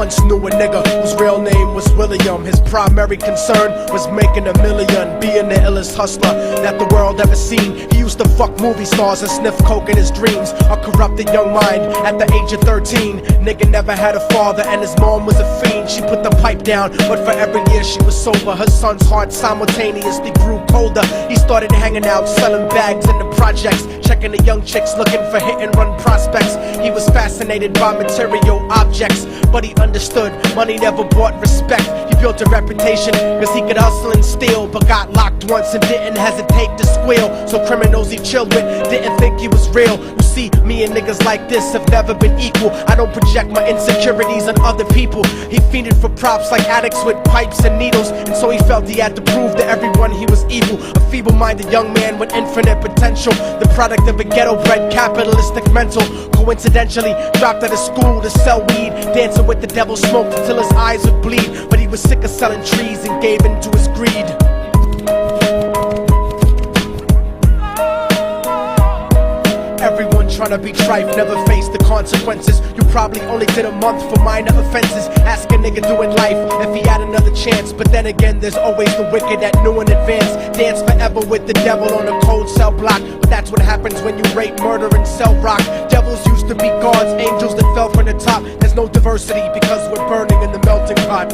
once knew a nigga whose real name was William. His primary concern was making $1 million, being the illest hustler that the world ever seen. He used to fuck movie stars and sniff coke in his dreams. A corrupted young mind at the age of 13. Nigga never had a father and his mom was a fiend. She put the pipe down, but for every year she was sober, her son's heart simultaneously grew colder. He started hanging out, selling bags in the projects, checking the young chicks looking for hit and run prospects. He was fascinated by material objects, but he understood money never bought respect. He built a reputation cause he could hustle and steal, but got locked once and didn't hesitate to squeal. So criminals he chilled with didn't think he was real. You see, me and niggas like this have never been equal. I don't project my insecurities on other people. He fiended for props like addicts with pipes and needles, and so he felt he had to prove to everyone he was evil. A feeble-minded young man with infinite potential, the product of a ghetto-bred capitalistic mental. Coincidentally dropped out of school to sell weed, dancing with the devil, smoked until his eyes would bleed. But he was sick of selling trees and gave in to his greed. Everyone tryna be trife, never face the consequences. You probably only did a month for minor offenses. Ask a nigga doing life if he had another chance. But then again, there's always the wicked that knew in advance. Dance forever with the devil on a cold cell block. But that's what happens when you rape, murder, and sell rock. Devils used to be gods, angels that fell from the top. There's no diversity because we're burning in the melting pot.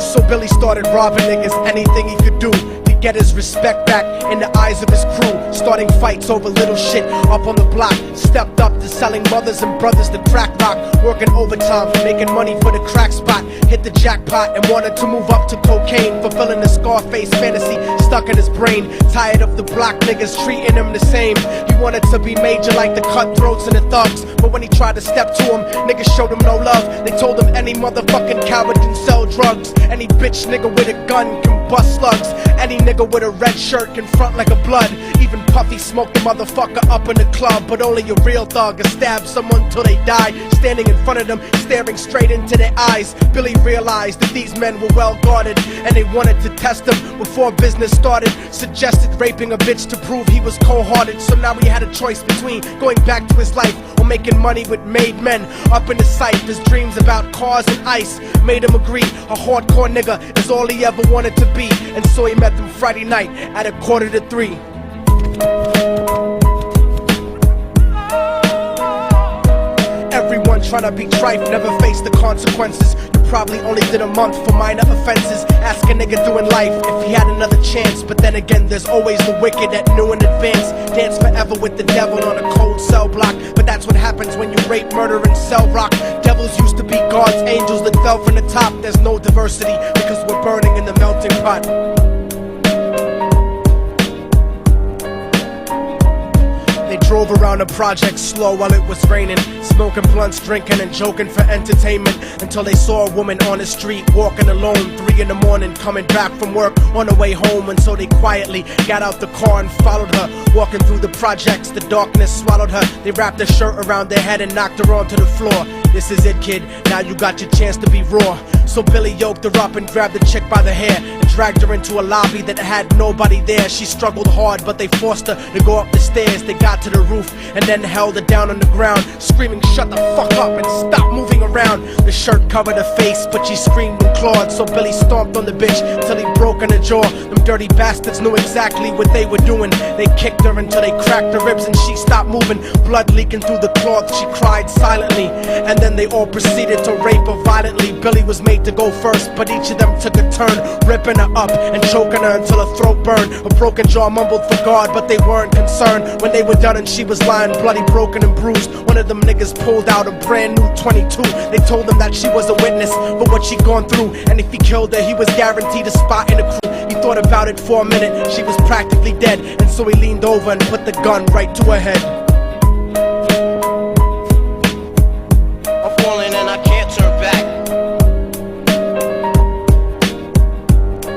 So Billy started robbing niggas, anything he could do to get his respect back in the eyes of his crew. Starting fights over little shit up on the block. Stepped up to selling mothers and brothers the crack rock. Working overtime, making money for the crack spot. Hit the jackpot and wanted to move up to cocaine, fulfilling the Scarface fantasy stuck in his brain. Tired of the block niggas treating him the same. He wanted to be major like the cutthroats and the thugs, but when he tried to step to him, niggas showed him no love. They told him any motherfucking coward can sell drugs. Any bitch nigga with a gun can bust slugs. Any nigga with a red shirt can front like a blood. Even Puffy smoked the motherfucker up in the club. But only a real thug can stab someone till they die. Standing in front of them, staring straight into their eyes, Billy realized that these men were well guarded, and they wanted to test him before business started. Suggested raping a bitch to prove he was cold-hearted. So now he had a choice between going back to his life or making money with made men. Up in the sight, his dreams about cars and ice made him agree a hardcore nigga is all he ever wanted to be. And so he met them Friday night at 2:45. Everyone tryna be trife, never face the consequences. You probably only did a month for minor offenses. Ask a nigga doing life if he had another chance. But then again, there's always the wicked that knew in advance. Dance forever with the devil on a cold cell block. But that's what happens when you rape, murder, and sell rock. Devils used to be gods, angels that fell from the top. There's no diversity because we're burning in the melting pot. They drove around the project slow while it was raining, smoking blunts, drinking and joking for entertainment, until they saw a woman on the street walking alone, 3 in the morning, coming back from work on her way home. And so they quietly got out the car and followed her. Walking through the projects, the darkness swallowed her. They wrapped her shirt around their head and knocked her onto the floor. This is it, kid, now you got your chance to be raw. So Billy yoked her up and grabbed the chick by the hair and dragged her into a lobby that had nobody there. She struggled hard, but they forced her to go up the stairs. They got to the roof and then held her down on the ground, screaming, "Shut the fuck up and stop moving around." The shirt covered her face, but she screamed and clawed. So Billy stomped on the bitch till he broke in her jaw. Them dirty bastards knew exactly what they were doing. They kicked her until they cracked her ribs and she stopped moving. Blood leaking through the cloth, she cried silently. And then they all proceeded to rape her violently. Billy was made to go first, but each of them took a turn, ripping her up and choking her until her throat burned. Her broken jaw mumbled for God, but they weren't concerned. When they were done and she was lying bloody, broken and bruised, one of them niggas pulled out a brand new 22. They told him that she was a witness for what she'd gone through, and if he killed her, he was guaranteed a spot in the crew. He thought about it for a minute, she was practically dead, and so he leaned over and put the gun right to her head. I'm falling and I can't turn back.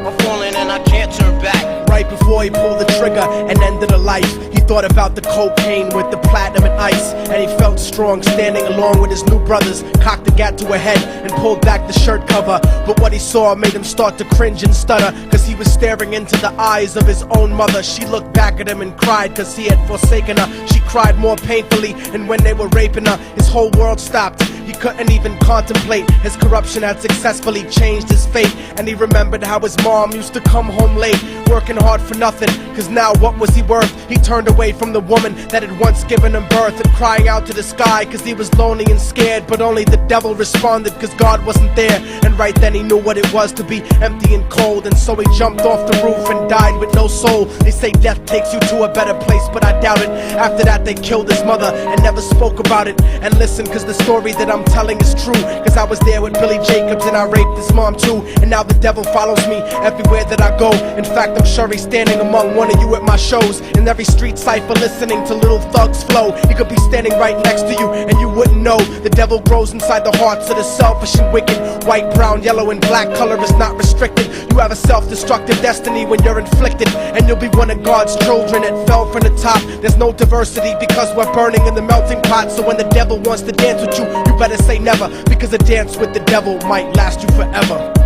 I'm falling and I can't turn back. Right before he pulled the trigger and ended her life, he thought about the cocaine with the platinum and ice, and he felt strong standing along with his new brothers. Cocked the gat to her head and pulled back the shirt cover, but what he saw made him start to cringe and stutter, cause he was staring into the eyes of his own mother. She looked back at him and cried cause he had forsaken her. She cried more painfully, and when they were raping her, his whole world stopped. He couldn't even contemplate. His corruption had successfully changed his fate, and he remembered how his mom used to come home late, working hard for nothing, cause now what was he worth? He turned away from the woman that had once given him birth, and crying out to the sky cause he was lonely and scared, but only the devil responded cause God wasn't there. And right then he knew what it was to be empty and cold, and so he jumped off the roof and died with no soul. They say death takes you to a better place, but I doubt it. After that they killed his mother and never spoke about it. And listen, cause the story that I'm telling is true, cause I was there with Billy Jacobs and I raped his mom too. And now the devil follows me everywhere that I go. In fact, I'm sure he's standing among one of you at my shows, in every street cipher listening to Little Thug's flow. He could be standing right next to you and you wouldn't know. The devil grows inside the hearts of the selfish and wicked. White, brown, yellow and black color is not restricted. You have a self-destructive destiny when you're inflicted, and you'll be one of God's children that fell from the top. There's no diversity because we're burning in the melting pot. So when the devil wants to dance with you, you better say never, because a dance with the devil might last you forever.